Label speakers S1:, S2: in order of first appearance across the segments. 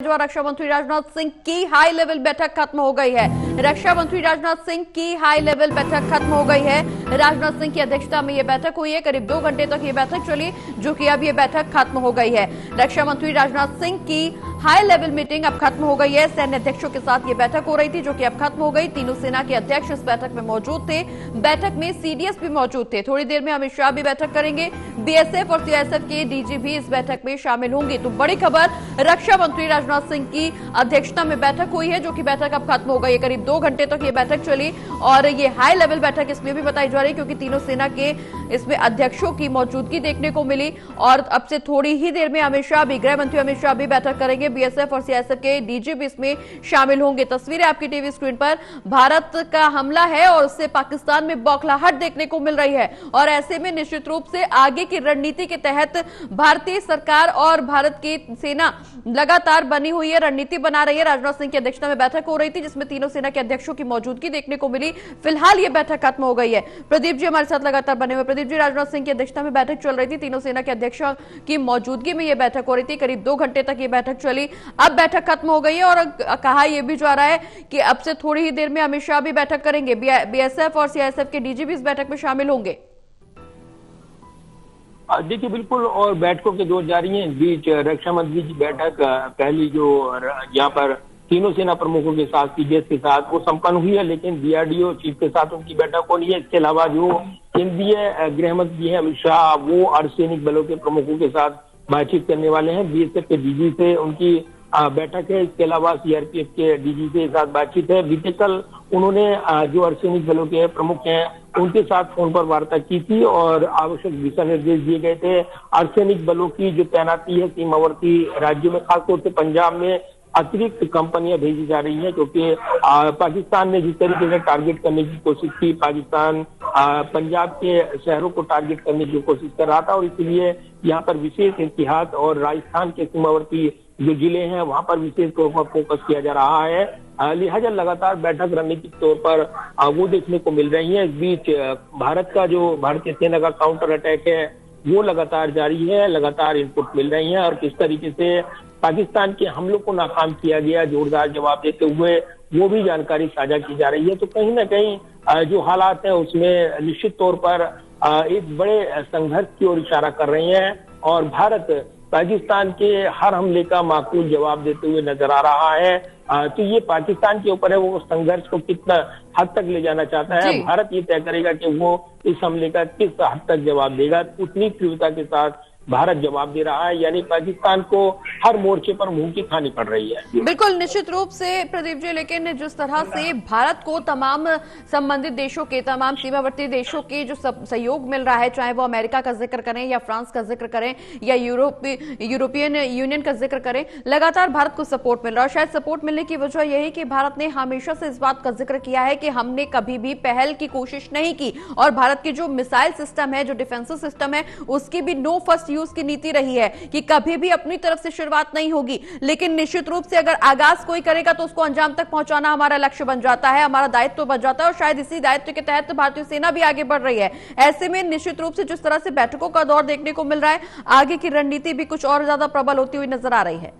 S1: जो रक्षा मंत्री राजनाथ सिंह की हाई लेवल बैठक खत्म हो गई है। रक्षा मंत्री राजनाथ सिंह की हाई लेवल बैठक खत्म हो गई है। राजनाथ सिंह की अध्यक्षता में यह बैठक हुई है। करीब 2 घंटे तक यह बैठक चली, जो कि अब यह बैठक खत्म हो गई है। रक्षा मंत्री राजनाथ सिंह की हाई लेवल मीटिंग अब खत्म हो गई है। सैन्य अध्यक्षों के साथ यह बैठक हो रही थी, जो कि अब खत्म हो गई। तीनों सेना के अध्यक्ष इस बैठक में मौजूद थे। बैठक में सीडीएस भी मौजूद थे। थोड़ी देर में अमित शाह भी बैठक करेंगे। बीएसएफ और सीआईएसएफ के डीजी भी इस बैठक में शामिल होंगे। तो बड़ी खबर, रक्षा मंत्री राजनाथ सिंह की अध्यक्षता में बैठक हुई है, जो कि बैठक अब खत्म हो गई है। करीब 2 घंटे तक ये बैठक चली और ये हाई लेवल बैठक इसलिए भी बताई जा रही है क्योंकि तीनों सेना के इसमें अध्यक्षों की मौजूदगी देखने को मिली। और अब से थोड़ी ही देर में अमित शाह भी, गृह मंत्री अमित शाह भी बैठक करेंगे। बीएसएफ और सीआईएसएफ के डीजी भी इसमें शामिल होंगे। तस्वीरें आपकी टीवी स्क्रीन पर, भारत का हमला है और उससे पाकिस्तान में बौखलाहट देखने को मिल रही है। और ऐसे में निश्चित रूप से आगे की रणनीति के तहत भारतीय सरकार और भारत की सेना लगातार बनी हुई है, रणनीति बना रही है। राजनाथ सिंह की अध्यक्षता में बैठक हो रही थी, जिसमें तीनों सेना के अध्यक्षों की मौजूदगी देखने को मिली। फिलहाल ये बैठक खत्म हो गई है। प्रदीप जी हमारे साथ लगातार बने हुए। प्रदीप जी, राजनाथ सिंह की अध्यक्षता में बैठक चल रही थी, तीनों सेना के अध्यक्षों की मौजूदगी में यह बैठक हो रही थी। करीब 2 घंटे तक ये बैठक चली। अब बैठक खत्म हो गई है और कहा यह भी जा रहा है कि अब से थोड़ी ही देर में अमित शाह भी बैठक करेंगे। बीएसएफ और सीआईएसएफ के डीजी भी इस बैठक में शामिल होंगे।
S2: देखिए, बिल्कुल, और बैठकों के दौर जारी हैं। बीच रक्षा मंत्री की बैठक पहली जो यहाँ पर तीनों सेना प्रमुखों के साथ, सीडीएस के साथ, वो संपन्न हुई है। लेकिन डीआरडीओ चीफ के साथ उनकी बैठक होनी है। इसके अलावा जो केंद्रीय गृह मंत्री है अमित शाह, वो अर्धसैनिक बलों के प्रमुखों के साथ बातचीत करने वाले हैं। बीएसएफ के डीजी से उनकी बैठक है। इसके अलावा सीआरपीएफ के डीजी के साथ बातचीत है। बीते कल उन्होंने जो अर्धसैनिक बलों के प्रमुख हैं उनके साथ फोन पर वार्ता की थी और आवश्यक दिशा निर्देश दिए गए थे। अर्धसैनिक बलों की जो तैनाती है सीमावर्ती राज्यों में, खासतौर से पंजाब में अतिरिक्त कंपनियां भेजी जा रही हैं, क्योंकि पाकिस्तान ने जिस तरीके से टारगेट करने की कोशिश की, पाकिस्तान पंजाब के शहरों को टारगेट करने की कोशिश कर रहा था और इसलिए यहाँ पर विशेष एहतियात और राजस्थान के सीमावर्ती जो जिले हैं वहां पर विशेष तौर पर फोकस किया जा रहा है। लिहाजा लगातार बैठक रणनीतिक तौर पर वो देखने को मिल रही है। इस बीच भारत का जो भारतीय सेना का काउंटर अटैक है वो लगातार जारी है। लगातार इनपुट मिल रही है और किस तरीके से पाकिस्तान के हमलों को नाकाम किया गया, जोरदार जवाब देते हुए, वो भी जानकारी साझा की जा रही है। तो कहीं ना कहीं जो हालात है उसमें निश्चित तौर पर एक बड़े संघर्ष की ओर इशारा कर रहे हैं और भारत पाकिस्तान के हर हमले का माकूल जवाब देते हुए नजर आ रहा है। तो ये पाकिस्तान के ऊपर है, वो संघर्ष को कितना हद तक ले जाना चाहता है। भारत ये तय करेगा कि वो इस हमले का किस हद तक जवाब देगा। उतनी तीव्रता के साथ भारत जवाब दे रहा है, यानी पाकिस्तान को हर मोर्चे पर मुंह की खानी पड़ रही है।
S1: बिल्कुल, निश्चित रूप से प्रदीप जी, लेकिन जिस तरह से भारत को तमाम संबंधित देशों के, तमाम सीमावर्ती देशों के जो सहयोग मिल रहा है, चाहे वो अमेरिका का जिक्र करें या फ्रांस का जिक्र करें या यूरोपियन यूनियन का जिक्र करें, लगातार भारत को सपोर्ट मिल रहा है। शायद सपोर्ट मिलने की वजह यही कि भारत ने हमेशा से इस बात का जिक्र किया है कि हमने कभी भी पहल की कोशिश नहीं की और भारत की जो मिसाइल सिस्टम है, जो डिफेंसिव सिस्टम है, उसकी भी नो फर्स्ट की नीति रही है कि कभी भी अपनी तरफ से शुरुआत नहीं होगी। लेकिन निश्चित रूप से अगर आगाज कोई करेगा तो उसको अंजाम तक पहुंचाना हमारा लक्ष्य बन जाता है, हमारा दायित्व बन जाता है और शायद इसी दायित्व के तहत भारतीय सेना भी आगे बढ़ रही है। ऐसे में निश्चित रूप से जिस तरह से बैठकों का दौर देखने को मिल रहा है, आगे की रणनीति भी कुछ और ज्यादा प्रबल होती हुई नजर आ रही है।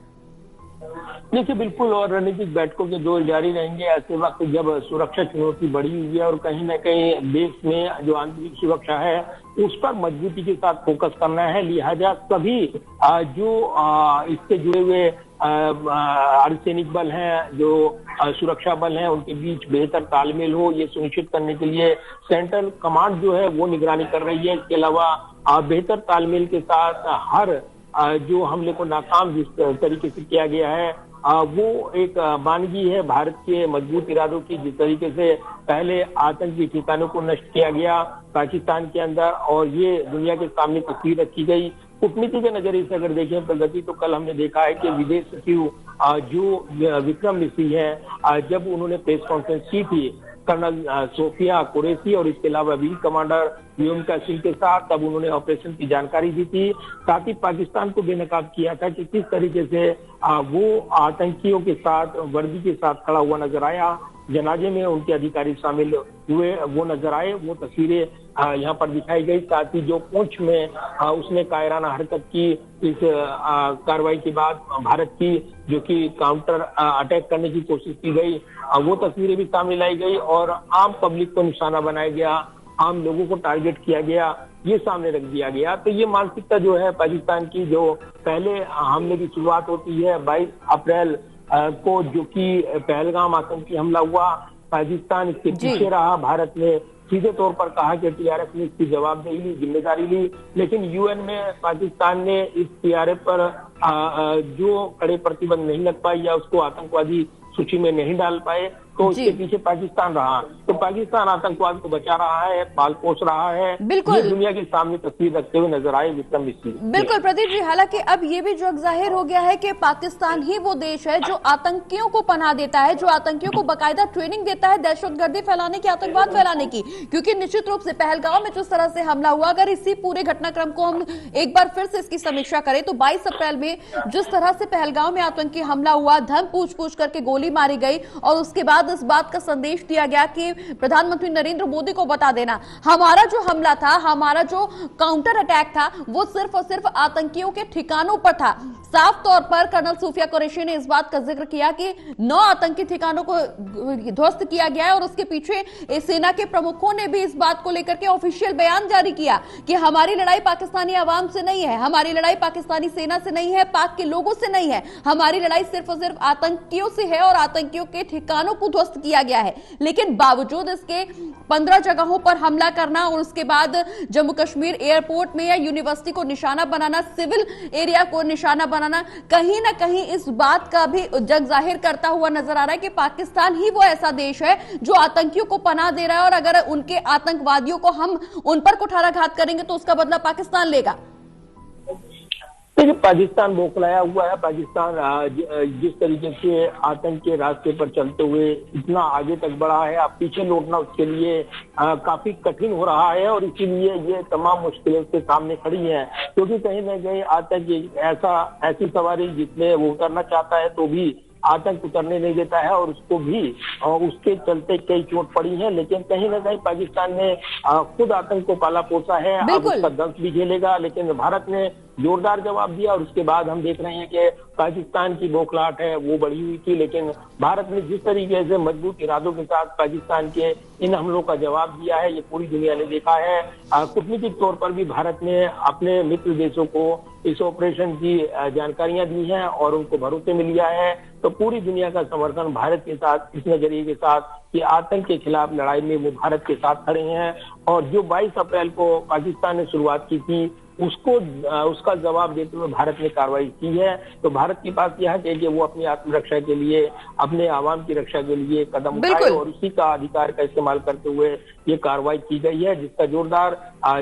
S2: देखिए, बिल्कुल, और रणनीतिक बैठकों के दौर जारी रहेंगे ऐसे वक्त जब सुरक्षा चुनौती बढ़ी हुई है और कहीं ना कहीं देश में जो आंतरिक सुरक्षा है उस पर मजबूती के साथ फोकस करना है। लिहाजा सभी जो इससे जुड़े हुए अर्धसैनिक बल हैं, जो सुरक्षा बल हैं, उनके बीच बेहतर तालमेल हो, ये सुनिश्चित करने के लिए सेंट्रल कमांड जो है वो निगरानी कर रही है। इसके अलावा बेहतर तालमेल के साथ हर जो हमले को नाकाम जिस तरीके से किया गया है वो एक वानगी है भारत के मजबूत इरादों की। जिस तरीके से पहले आतंकी ठिकानों को नष्ट किया गया पाकिस्तान के अंदर और ये दुनिया के सामने तस्वीर रखी गई। कूटनीति के नजरिए से अगर देखें प्रगति, तो कल हमने देखा है कि विदेश सचिव जो विक्रम मिश्री है, जब उन्होंने प्रेस कॉन्फ्रेंस की थी कर्नल सोफिया कुरैशी और इसके अलावा विंग कमांडर व्योमिका सिंह के साथ, तब उन्होंने ऑपरेशन की जानकारी दी थी। साथ ही पाकिस्तान को बेनकाब किया था कि किस तरीके से वो आतंकियों के साथ, वर्दी के साथ खड़ा हुआ नजर आया जनाजे में उनके अधिकारी शामिल हुए वो नजर आए। वो तस्वीरें यहाँ पर दिखाई गई। साथ ही जो पूंछ में उसने कायराना हरकत की इस कार्रवाई के बाद भारत की, जो कि काउंटर अटैक करने की कोशिश की गई, वो तस्वीरें भी सामने लाई गई और आम पब्लिक को निशाना बनाया गया, आम लोगों को टारगेट किया गया, ये सामने रख दिया गया। तो ये मानसिकता जो है पाकिस्तान की, जो पहले हमले की शुरुआत होती है 22 अप्रैल को, जो कि पहलगाम आतंकी हमला हुआ, पाकिस्तान इसके पीछे रहा। भारत ने सीधे तौर पर कहा कि टीआरएफ ने इसकी जवाबदेही ली, जिम्मेदारी ली, लेकिन यूएन में पाकिस्तान ने इस टीआरएफ पर जो कड़े प्रतिबंध नहीं लग पाए या उसको आतंकवादी सूची में नहीं डाल पाए, तो इसके पीछे पाकिस्तान रहा। तो पाकिस्तान आतंकवाद को बचा रहा है, पाल पोष रहा है।
S1: बिल्कुल,
S2: ये दुनिया के सामने तस्वीर रखते हुए नजर आए विक्रम मिश्री।
S1: बिल्कुल प्रदीप जी, हालांकि अब ये भी जग जाहिर हो गया है कि पाकिस्तान ही वो देश है जो आतंकियों को पनाह देता है, जो आतंकियों को बाकायदा ट्रेनिंग देता है दहशतगर्दी फैलाने की, आतंकवाद फैलाने की। क्योंकि निश्चित रूप से पहलगाम में जिस तरह से हमला हुआ, अगर इसी पूरे घटनाक्रम को हम एक बार फिर से इसकी समीक्षा करें तो 22 अप्रैल में जिस तरह से पहलगाम में आतंकी हमला हुआ, धम पूछ पूछ करके गोली मारी गई और उसके बाद इस बात का संदेश दिया गया कि प्रधानमंत्री नरेंद्र मोदी को बता देना, हमारा जो हमला था, हमारा जो काउंटर अटैक था, वो सिर्फ और सिर्फ आतंकियों के ठिकानों पर था। साफ तौर पर कर्नल सूफिया कुरैशी ने इस बात का जिक्र किया कि 9 आतंकी ठिकानों को ध्वस्त किया गया है और उसके पीछे सेना के प्रमुखों ने भी इस बात को लेकर के ऑफिशियल बयान जारी किया कि हमारी लड़ाई पाकिस्तानी आवाम से नहीं है, हमारी लड़ाई पाकिस्तानी सेना से नहीं है, पाक के लोगों से नहीं है, हमारी लड़ाई सिर्फ और सिर्फ आतंकियों से है और आतंकियों के ठिकानों को ध्वस्त किया गया है। लेकिन बावजूद इसके 15 जगहों पर हमला करना और उसके बाद जम्मू कश्मीर एयरपोर्ट में या यूनिवर्सिटी को निशाना बनाना, सिविल एरिया को निशाना बनाना, कहीं ना कहीं इस बात का भी जग जाहिर करता हुआ नजर आ रहा है कि पाकिस्तान ही वो ऐसा देश है जो आतंकियों को पनाह दे रहा है और अगर उनके आतंकवादियों को हम उन पर कुठाराघात करेंगे तो उसका बदला पाकिस्तान लेगा।
S2: देखिए, पाकिस्तान बौखलाया हुआ है। पाकिस्तान जिस तरीके से आतंक के रास्ते पर चलते हुए इतना आगे तक बढ़ा है, अब पीछे लौटना उसके लिए काफी कठिन हो रहा है और इसीलिए ये तमाम मुश्किलें उसके सामने खड़ी हैं। क्योंकि कहीं न कहीं आतंक ऐसी सवारी जिसमें वो उतरना चाहता है तो भी आतंक उतरने नहीं देता है और उसको भी उसके चलते कई चोट पड़ी है। लेकिन कहीं ना कहीं पाकिस्तान ने खुद आतंक को पाला पोसा है, अब उसका दंश भी झेलेगा। लेकिन भारत ने जोरदार जवाब दिया और उसके बाद हम देख रहे हैं कि पाकिस्तान की बौखलाहट है वो बढ़ी हुई थी, लेकिन भारत ने जिस तरीके से मजबूत इरादों के साथ पाकिस्तान के इन हमलों का जवाब दिया है, ये पूरी दुनिया ने देखा है। कूटनीतिक तौर पर भी भारत ने अपने मित्र देशों को इस ऑपरेशन की जानकारियां दी हैं और उनको भरोसे में लिया है। तो पूरी दुनिया का समर्थन भारत के साथ, इस नजरिए के साथ कि आतंक के खिलाफ लड़ाई में वो भारत के साथ खड़े हैं। और जो 22 अप्रैल को पाकिस्तान ने शुरुआत की थी उसका जवाब देते हुए भारत ने कार्रवाई की है। तो भारत के पास यह है कि वो अपनी आत्मरक्षा के लिए, अपने आवाम की रक्षा के लिए कदम उठाए और उसी का अधिकार का इस्तेमाल करते हुए ये कार्रवाई की गई है, जिसका जोरदार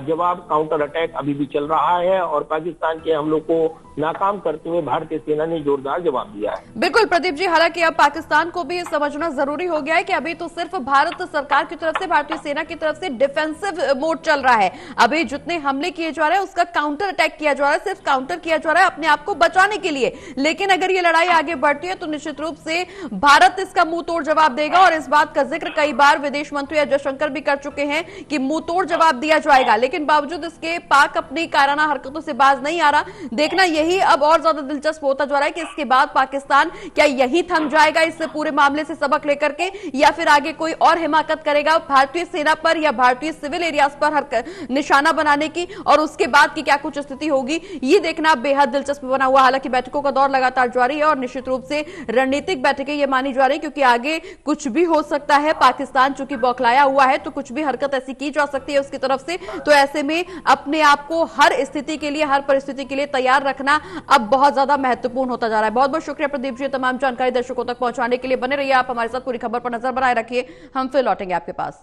S2: जवाब काउंटर अटैक अभी भी चल रहा है और पाकिस्तान के हमलों को नाकाम करते हुए भारतीय सेना ने जोरदार जवाब दिया है।
S1: बिल्कुल प्रदीप जी, हालांकि अब पाकिस्तान को भी समझना जरूरी हो गया है कि अभी तो सिर्फ भारत सरकार की तरफ से, भारतीय सेना की तरफ से डिफेंसिव मोड चल रहा है। अभी जितने हमले किए जा रहे हैं उसका काउंटर अटैक किया जा रहा है, सिर्फ काउंटर किया जा रहा है अपने आप को बचाने के लिए। लेकिन अगर ये लड़ाई आगे बढ़ती है तो निश्चित रूप से भारत इसका मुंह तोड़ जवाब देगा और इस बात का जिक्र कई बार विदेश मंत्री एस जयशंकर भी कर चुके हैं कि मुंह तोड़ जवाब दिया जाएगा। लेकिन बावजूद इसके पाक अपनी कायराना हरकतों से बाज नहीं आ रहा। देखना यही अब और ज्यादा दिलचस्प होता जा रहा है कि इसके बाद पाकिस्तान क्या यही थम जाएगा इस पूरे मामले से सबक लेकर के, या फिर आगे कोई और हिमाकत करेगा भारतीय सेना पर या भारतीय सिविल एरियाज पर निशाना बनाने की, और उसके बाद की क्या कुछ स्थिति होगी ये देखना बेहद दिलचस्प बना हुआ। हालांकि बैठकों का दौर लगातार जारी है और निश्चित रूप से रणनीतिक बैठकें ये मानी जा रही क्योंकि आगे कुछ भी हो सकता है। पाकिस्तान चूंकि बौखलाया हुआ है तो कुछ भी हरकत ऐसी की जा सकती है उसकी तरफ से। तो ऐसे में अपने आप को हर स्थिति के लिए, हर परिस्थिति के लिए तैयार रखना अब बहुत ज्यादा महत्वपूर्ण होता जा रहा है। बहुत बहुत शुक्रिया प्रदीप जी, तमाम जानकारी दर्शकों तक पहुंचाने के लिए। बने रहिए आप हमारे साथ, पूरी खबर पर नजर बनाए रखिए। हम फिर लौटेंगे आपके पास।